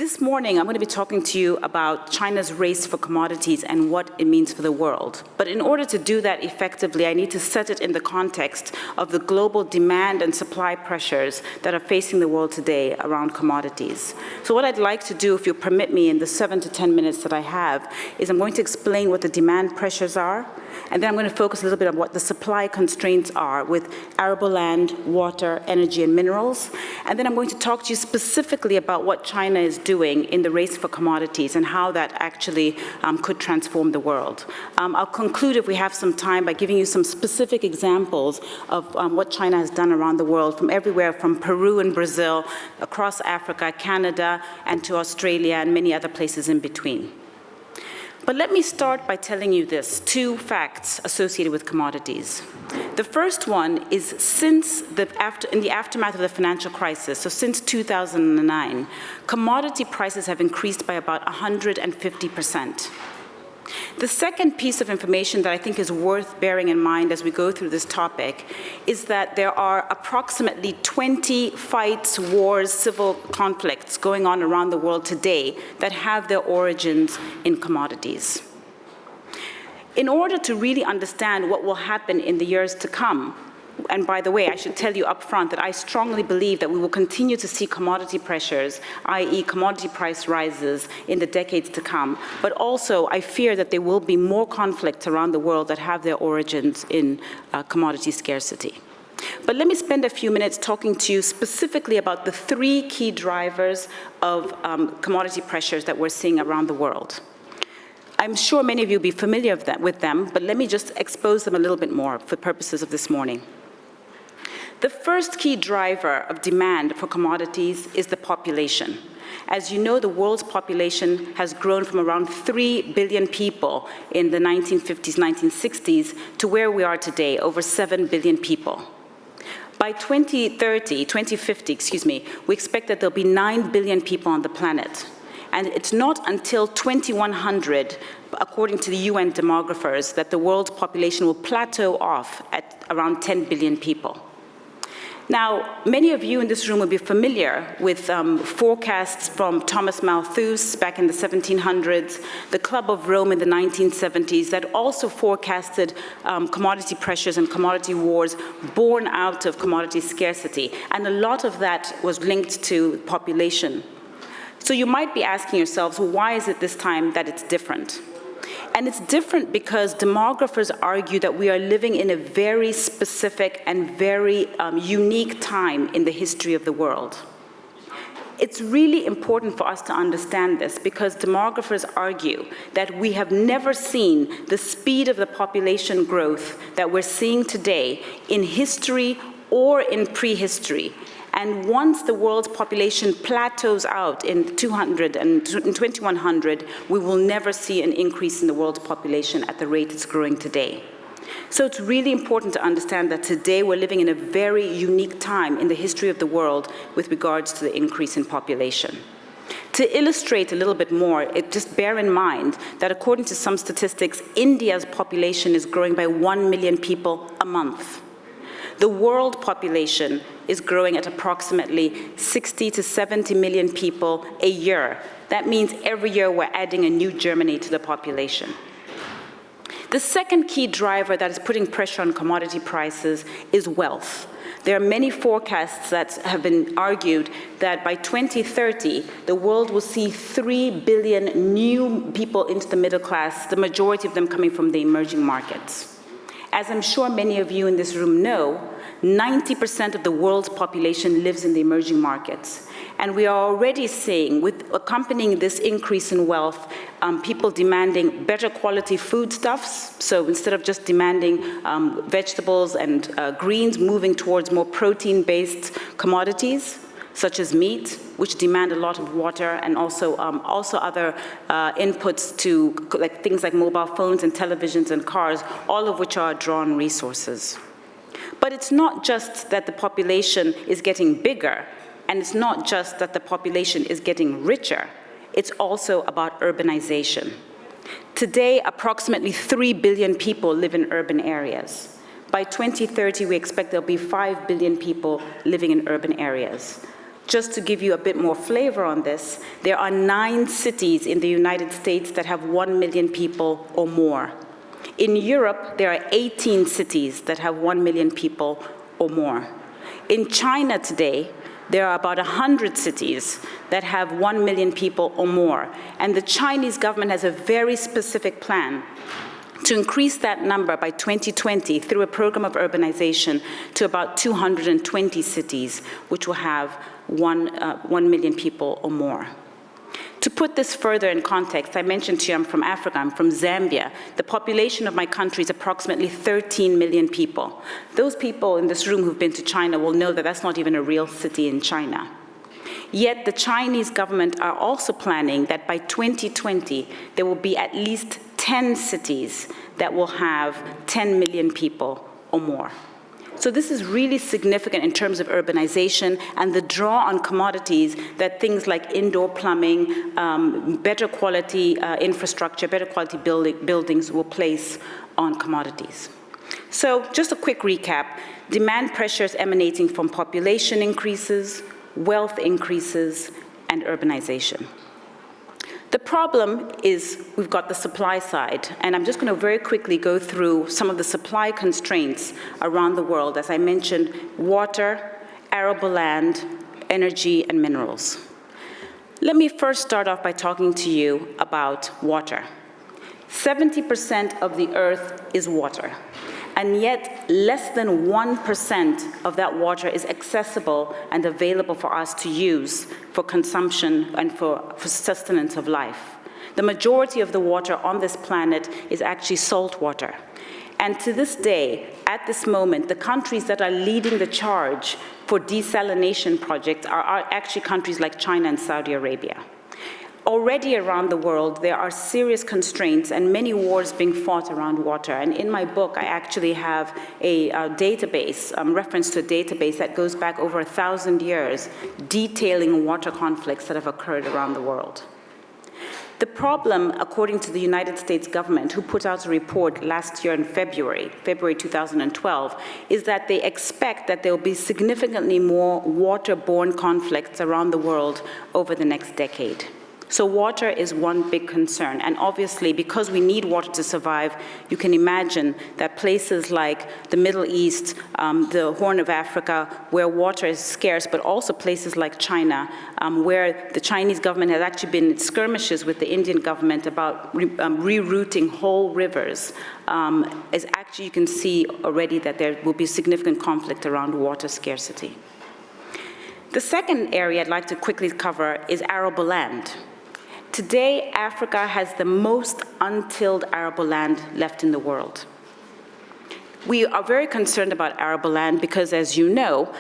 This morning, I'm going to be talking to you about China's race for commodities and what it means for the world. But in order to do that effectively, I need to set it in the context of the global demand and supply pressures that are facing the world today around commodities. So what I'd like to do, if you permit me, in the 7 to 10 minutes that I have, is I'm going to explain what the demand pressures are, and then I'm going to focus a little bit on what the supply constraints are with arable land, water, energy, and minerals. And then I'm going to talk to you specifically about what China is doing in the race for commodities and how that actually could transform the world. I'll conclude, if we have some time, by giving you some specific examples of what China has done around the world, from everywhere from Peru and Brazil, across Africa, Canada, and to Australia, and many other places in between. But let me start by telling you this, two facts associated with commodities. The first one is in the aftermath of the financial crisis, so since 2009, commodity prices have increased by about 150%. The second piece of information that I think is worth bearing in mind as we go through this topic is that there are approximately 20 fights, wars, civil conflicts going on around the world today that have their origins in commodities. In order to really understand what will happen in the years to come, and by the way, I should tell you up front that I strongly believe that we will continue to see commodity pressures, i.e. commodity price rises, in the decades to come. But also, I fear that there will be more conflicts around the world that have their origins in commodity scarcity. But let me spend a few minutes talking to you specifically about the three key drivers of commodity pressures that we're seeing around the world. I'm sure many of you will be familiar with them, but let me just expose them a little bit more for purposes of this morning. The first key driver of demand for commodities is the population. As you know, the world's population has grown from around 3 billion people in the 1950s, 1960s to where we are today, over 7 billion people. By 2050, we expect that there'll be 9 billion people on the planet. And it's not until 2100, according to the UN demographers, that the world's population will plateau off at around 10 billion people. Now, many of you in this room will be familiar with forecasts from Thomas Malthus back in the 1700s, the Club of Rome in the 1970s, that also forecasted commodity pressures and commodity wars born out of commodity scarcity. And a lot of that was linked to population. So you might be asking yourselves, well, why is it this time that it's different? And it's different because demographers argue that we are living in a very specific and very unique time in the history of the world. It's really important for us to understand this because demographers argue that we have never seen the speed of the population growth that we're seeing today in history or in prehistory. And once the world's population plateaus out in 2100, we will never see an increase in the world's population at the rate it's growing today. So it's really important to understand that today we're living in a very unique time in the history of the world with regards to the increase in population. To illustrate a little bit more, just bear in mind that according to some statistics, India's population is growing by 1 million people a month. The world population is growing at approximately 60 to 70 million people a year. That means every year we're adding a new Germany to the population. The second key driver that is putting pressure on commodity prices is wealth. There are many forecasts that have been argued that by 2030, the world will see 3 billion new people into the middle class, the majority of them coming from the emerging markets. As I'm sure many of you in this room know, 90% of the world's population lives in the emerging markets. And we are already seeing, with accompanying this increase in wealth, people demanding better quality foodstuffs. So instead of just demanding vegetables and greens, moving towards more protein-based commodities, such as meat, which demand a lot of water, and also other inputs to things like mobile phones and televisions and cars, all of which are drawn resources. But it's not just that the population is getting bigger, and it's not just that the population is getting richer, it's also about urbanization. Today, approximately 3 billion people live in urban areas. By 2030, we expect there'll be 5 billion people living in urban areas. Just to give you a bit more flavor on this, there are 9 cities in the United States that have 1 million people or more. In Europe, there are 18 cities that have 1 million people or more. In China today, there are about 100 cities that have 1 million people or more. And the Chinese government has a very specific plan to increase that number by 2020 through a program of urbanization to about 220 cities, which will have 1 million people or more. To put this further in context, I mentioned to you I'm from Africa, I'm from Zambia. The population of my country is approximately 13 million people. Those people in this room who've been to China will know that that's not even a real city in China. Yet the Chinese government are also planning that by 2020, there will be at least 10 cities that will have 10 million people or more. So this is really significant in terms of urbanization and the draw on commodities that things like indoor plumbing, better quality infrastructure, better quality buildings will place on commodities. So just a quick recap. Demand pressures emanating from population increases, wealth increases, and urbanization. The problem is we've got the supply side, and I'm just going to very quickly go through some of the supply constraints around the world. As I mentioned, water, arable land, energy, and minerals. Let me first start off by talking to you about water. 70% of the earth is water, and yet less than 1% of that water is accessible and available for us to use for consumption and for sustenance of life. The majority of the water on this planet is actually salt water. And to this day, at this moment, the countries that are leading the charge for desalination projects are actually countries like China and Saudi Arabia. Already around the world, there are serious constraints and many wars being fought around water. And in my book, I actually have a database, reference to a database that goes back over 1,000 years, detailing water conflicts that have occurred around the world. The problem, according to the United States government, who put out a report last year in February 2012, is that they expect that there will be significantly more waterborne conflicts around the world over the next decade. So water is one big concern. And obviously, because we need water to survive, you can imagine that places like the Middle East, the Horn of Africa, where water is scarce, but also places like China, where the Chinese government has actually been in skirmishes with the Indian government about rerouting whole rivers, is actually, you can see already that there will be significant conflict around water scarcity. The second area I'd like to quickly cover is arable land. Today, Africa has the most untilled arable land left in the world. We are very concerned about arable land because, as you know,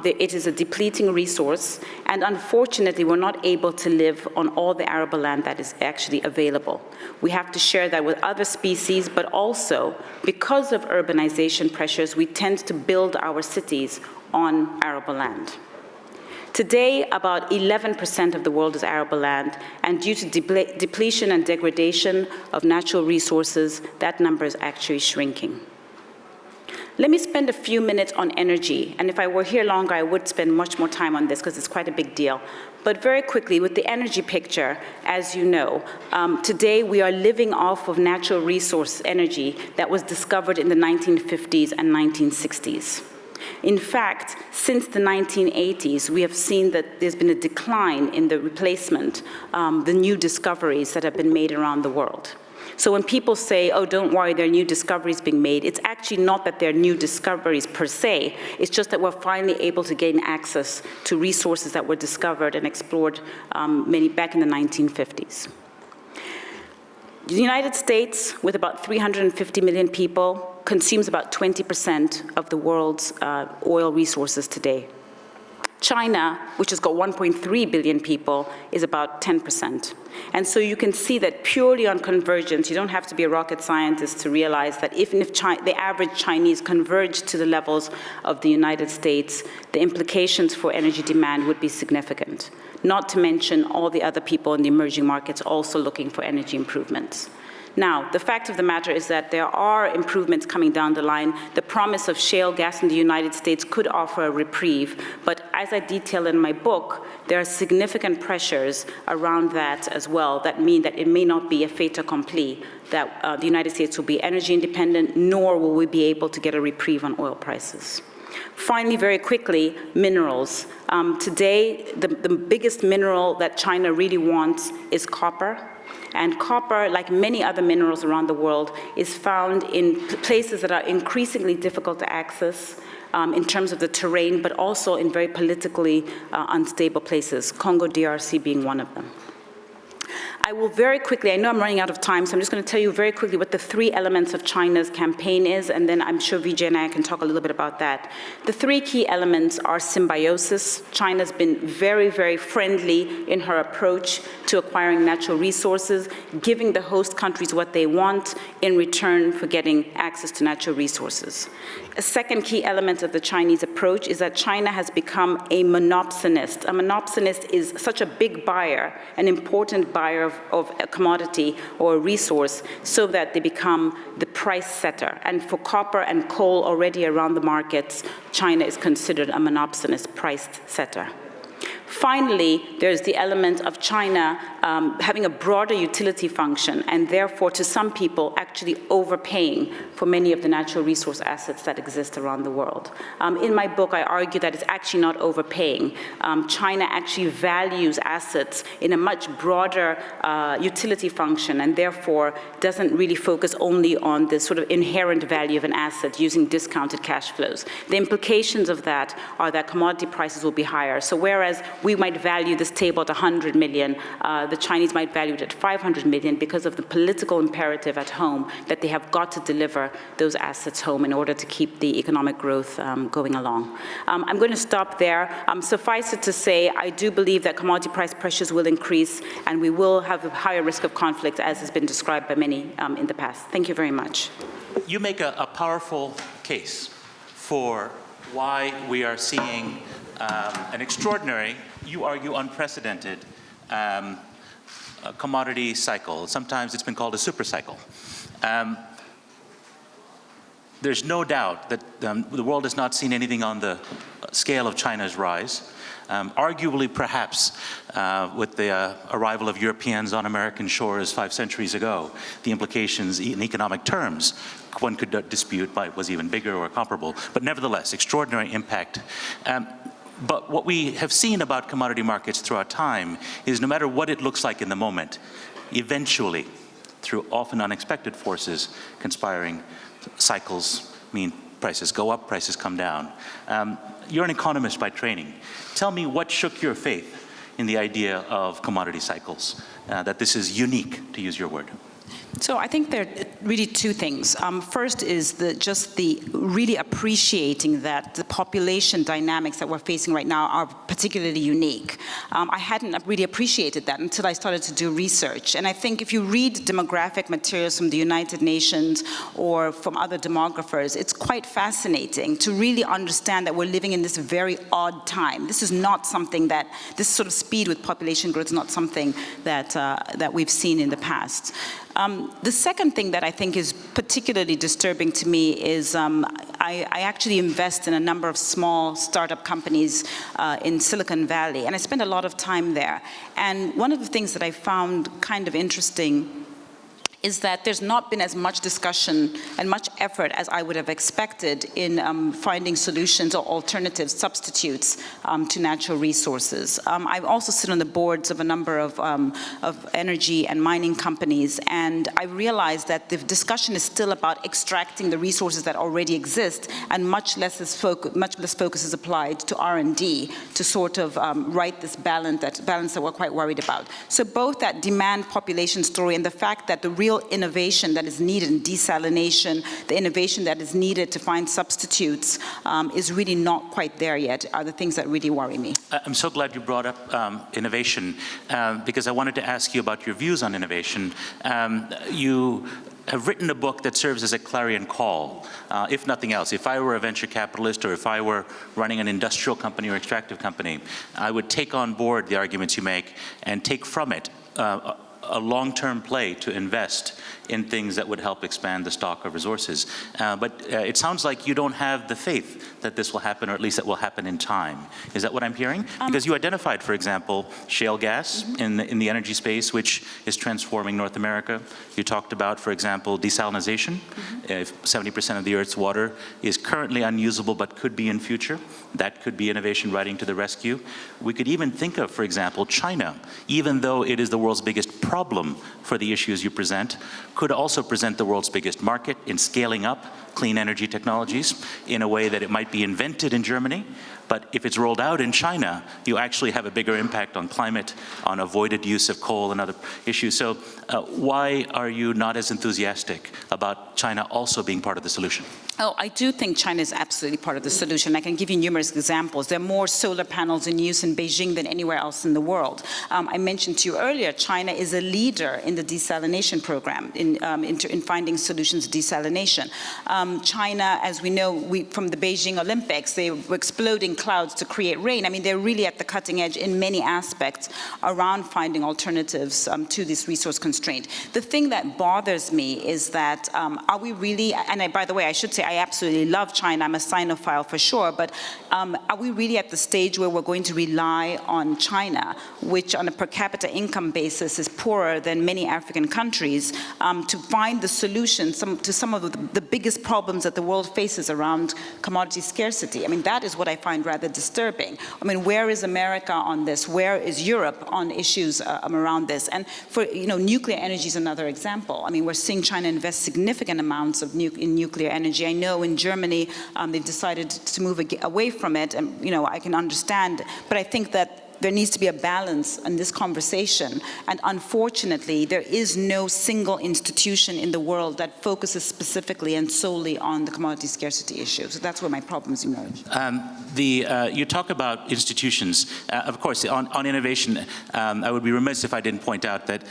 it is a depleting resource, and unfortunately, we're not able to live on all the arable land that is actually available. We have to share that with other species, but also, because of urbanization pressures, we tend to build our cities on arable land. Today, about 11% of the world is arable land, and due to depletion and degradation of natural resources, that number is actually shrinking. Let me spend a few minutes on energy, and if I were here longer, I would spend much more time on this because it's quite a big deal. But very quickly, with the energy picture, as you know, today we are living off of natural resource energy that was discovered in the 1950s and 1960s. In fact, since the 1980s, we have seen that there's been a decline in the replacement, the new discoveries that have been made around the world. So when people say, oh, don't worry, there are new discoveries being made, it's actually not that they're new discoveries per se, it's just that we're finally able to gain access to resources that were discovered and explored back in the 1950s. The United States, with about 350 million people, consumes about 20% of the world's oil resources today. China, which has got 1.3 billion people, is about 10%. And so you can see that purely on convergence, you don't have to be a rocket scientist to realize that even if the average Chinese converged to the levels of the United States, the implications for energy demand would be significant. Not to mention all the other people in the emerging markets also looking for energy improvements. Now, the fact of the matter is that there are improvements coming down the line. The promise of shale gas in the United States could offer a reprieve, but as I detail in my book, there are significant pressures around that as well that mean that it may not be a fait accompli that the United States will be energy independent, nor will we be able to get a reprieve on oil prices. Finally, very quickly, minerals. Today, the biggest mineral that China really wants is copper. And copper, like many other minerals around the world, is found in places that are increasingly difficult to access in terms of the terrain, but also in very politically unstable places, Congo DRC being one of them. I will very quickly, I know I'm running out of time, so I'm just going to tell you very quickly what the 3 elements of China's campaign is, and then I'm sure Vijay and I can talk a little bit about that. The 3 key elements are symbiosis. China's been very, very friendly in her approach to acquiring natural resources, giving the host countries what they want in return for getting access to natural resources. A second key element of the Chinese approach is that China has become a monopsonist. A monopsonist is such a big buyer, an important buyer of a commodity or a resource, so that they become the price setter. And for copper and coal already around the markets, China is considered a monopsonist price setter. Finally, there's the element of China having a broader utility function and therefore, to some people, actually overpaying for many of the natural resource assets that exist around the world. In my book, I argue that it's actually not overpaying. China actually values assets in a much broader utility function and therefore doesn't really focus only on the sort of inherent value of an asset using discounted cash flows. The implications of that are that commodity prices will be higher. So whereas we might value this table at 100 million, the Chinese might value it at 500 million because of the political imperative at home that they have got to deliver those assets home in order to keep the economic growth going along. I'm going to stop there. Suffice it to say, I do believe that commodity price pressures will increase and we will have a higher risk of conflict, as has been described by many in the past. Thank you very much. You make a powerful case for why we are seeing an extraordinary, you argue unprecedented, commodity cycle. Sometimes it's been called a super cycle. There's no doubt that the world has not seen anything on the scale of China's rise. Arguably, perhaps, with the arrival of Europeans on American shores 5 centuries ago, the implications in economic terms, one could dispute, was even bigger or comparable, but nevertheless, extraordinary impact. But what we have seen about commodity markets throughout time is no matter what it looks like in the moment, eventually, through often unexpected forces conspiring, cycles mean prices go up, prices come down. You're an economist by training. Tell me what shook your faith in the idea of commodity cycles, that this is unique, to use your word. So I think there are really 2 things. First is just the really appreciating that the population dynamics that we're facing right now are particularly unique. I hadn't really appreciated that until I started to do research. And I think if you read demographic materials from the United Nations or from other demographers, it's quite fascinating to really understand that we're living in this very odd time. This is not something that, this sort of speed with population growth is not something that, that we've seen in the past. The second thing that I think is particularly disturbing to me is I actually invest in a number of small startup companies in Silicon Valley, and I spend a lot of time there. And one of the things that I found kind of interesting is that there's not been as much discussion and much effort as I would have expected in finding solutions or alternatives, substitutes to natural resources. I also sit on the boards of a number of energy and mining companies, and I realized that the discussion is still about extracting the resources that already exist, and much less focus is applied to R&D to sort of right this balance that we're quite worried about. So both that demand population story and the fact that the real innovation that is needed in desalination, the innovation that is needed to find substitutes is really not quite there yet, are the things that really worry me. I'm so glad you brought up innovation because I wanted to ask you about your views on innovation. You have written a book that serves as a clarion call. If nothing else, if I were a venture capitalist or if I were running an industrial company or extractive company, I would take on board the arguments you make and take from it a long-term play to invest in things that would help expand the stock of resources. But it sounds like you don't have the faith that this will happen, or at least that will happen in time. Is that what I'm hearing? Because you identified, for example, shale gas in the energy space, which is transforming North America. You talked about, for example, desalination. If 70% of the Earth's water is currently unusable but could be in future, that could be innovation riding to the rescue. We could even think of, for example, China, even though it is the world's biggest problem for the issues you present, could also present the world's biggest market in scaling up clean energy technologies in a way that it might be invented in Germany, but if it's rolled out in China, you actually have a bigger impact on climate, on avoided use of coal and other issues. So why are you not as enthusiastic about China also being part of the solution? Oh, I do think China is absolutely part of the solution. I can give you numerous examples. There are more solar panels in use in Beijing than anywhere else in the world. I mentioned to you earlier, China is a leader in the desalination program, in finding solutions to desalination. China, as we know, from the Beijing Olympics, they were exploding clouds to create rain. I mean, they're really at the cutting edge in many aspects around finding alternatives to this resource constraint. The thing that bothers me is that, are we really, and by the way, I should say, I absolutely love China, I'm a Sinophile for sure, but are we really at the stage where we're going to rely on China, which on a per capita income basis is poorer than many African countries, to find the solution to some of the biggest problems that the world faces around commodity scarcity? I mean, that is what I find rather disturbing. I mean, where is America on this? Where is Europe on issues around this? And for, nuclear energy is another example. I mean, we're seeing China invest significant amounts in nuclear energy. I know in Germany, they've decided to move away from it, and I can understand, but I think that there needs to be a balance in this conversation, and unfortunately, there is no single institution in the world that focuses specifically and solely on the commodity scarcity issue. So that's where my problems emerge. You talk about institutions. Of course, on innovation, I would be remiss if I didn't point out that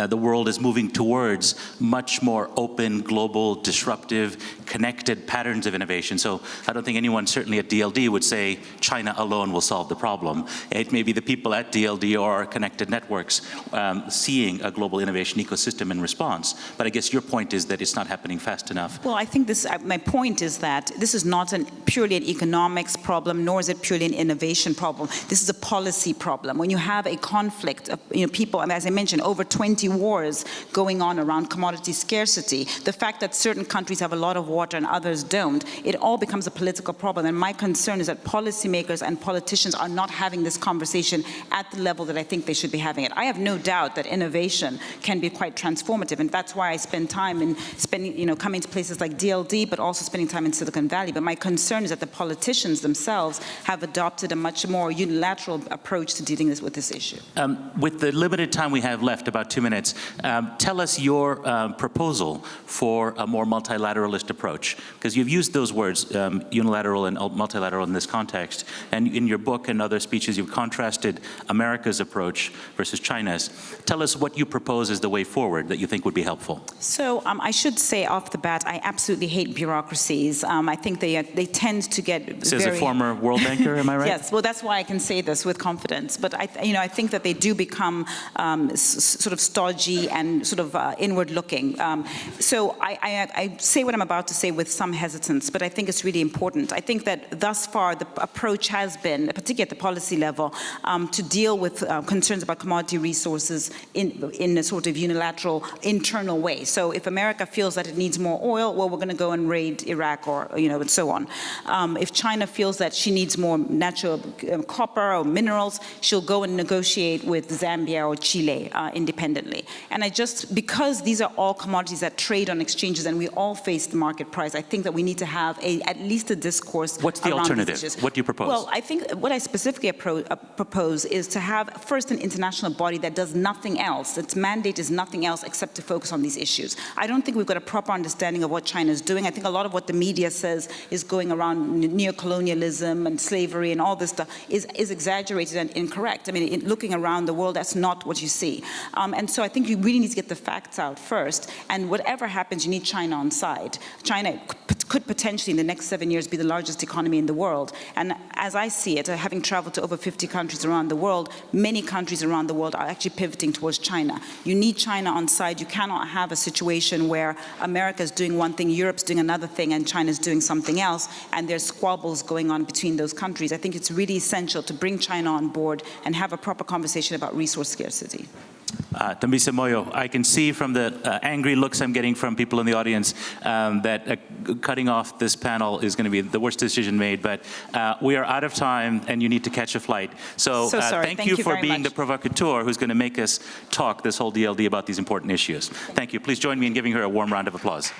the world is moving towards much more open, global, disruptive, connected patterns of innovation. So I don't think anyone, certainly at DLD, would say China alone will solve the problem. It may be the people at DLD or our connected networks seeing a global innovation ecosystem in response. But I guess your point is that it's not happening fast enough. Well, I think my point is that this is not purely an economics problem, nor is it purely an innovation problem. This is a policy problem. When you have a conflict of people, as I mentioned, over 20 wars going on around commodity scarcity, the fact that certain countries have a lot of water and others don't, it all becomes a political problem. And my concern is that policymakers and politicians are not having this conversation at the level that I think they should be having it. I have no doubt that innovation can be quite transformative, and that's why I spend time in coming to places like DLD, but also spending time in Silicon Valley. But my concern is that the politicians themselves have adopted a much more unilateral approach to dealing with this issue. With the limited time we have left, about 2 minutes, tell us your proposal for a more multilateralist approach, because you've used those words, unilateral and multilateral, in this context, and in your book and other speeches you've contrasted America's approach versus China's. Tell us what you propose as the way forward that you think would be helpful. So I should say off the bat, I absolutely hate bureaucracies. I think they tend to get this is a former World Banker, am I right? Yes, well, that's why I can say this with confidence. But I think that they do become sort of stodgy and sort of inward-looking. So I say what I'm about to say with some hesitance, but I think it's really important. I think that thus far the approach has been, particularly at the policy level, to deal with concerns about commodity resources in a sort of unilateral, internal way. So if America feels that it needs more oil, well, we're going to go and raid Iraq, or and so on. If China feels that she needs more natural copper or minerals, she'll go and negotiate with Zambia or Chile independently. And because these are all commodities that trade on exchanges and we all face the market price, I think that we need to have at least a discourse. What's the alternative? What do you propose? Well, I think what I specifically propose is to have first an international body that does nothing else. Its mandate is nothing else except to focus on these issues. I don't think we've got a proper understanding of what China is doing. I think a lot of what the media says is going around neocolonialism and slavery and all this stuff is exaggerated and incorrect. I mean, looking around the world, that's not what you see. And so I think you really need to get the facts out first. And whatever happens, you need China on side. China could potentially in the next 7 years be the largest economy in the world. And as I see it, having traveled to over 50 countries around the world, many countries around the world are actually pivoting towards China. You need China on side. You cannot have a situation where America is doing one thing, Europe's doing another thing, and China's doing something else, and there's squabbles going on between those countries. I think it's really essential to bring China on board and have a proper conversation about resource scarcity. Dambisa Moyo, I can see from the angry looks I'm getting from people in the audience that cutting off this panel is going to be the worst decision made, but we are out of time and you need to catch a flight. So thank you for being the provocateur who's going to make us talk this whole DLD about these important issues. Thank you. Please join me in giving her a warm round of applause.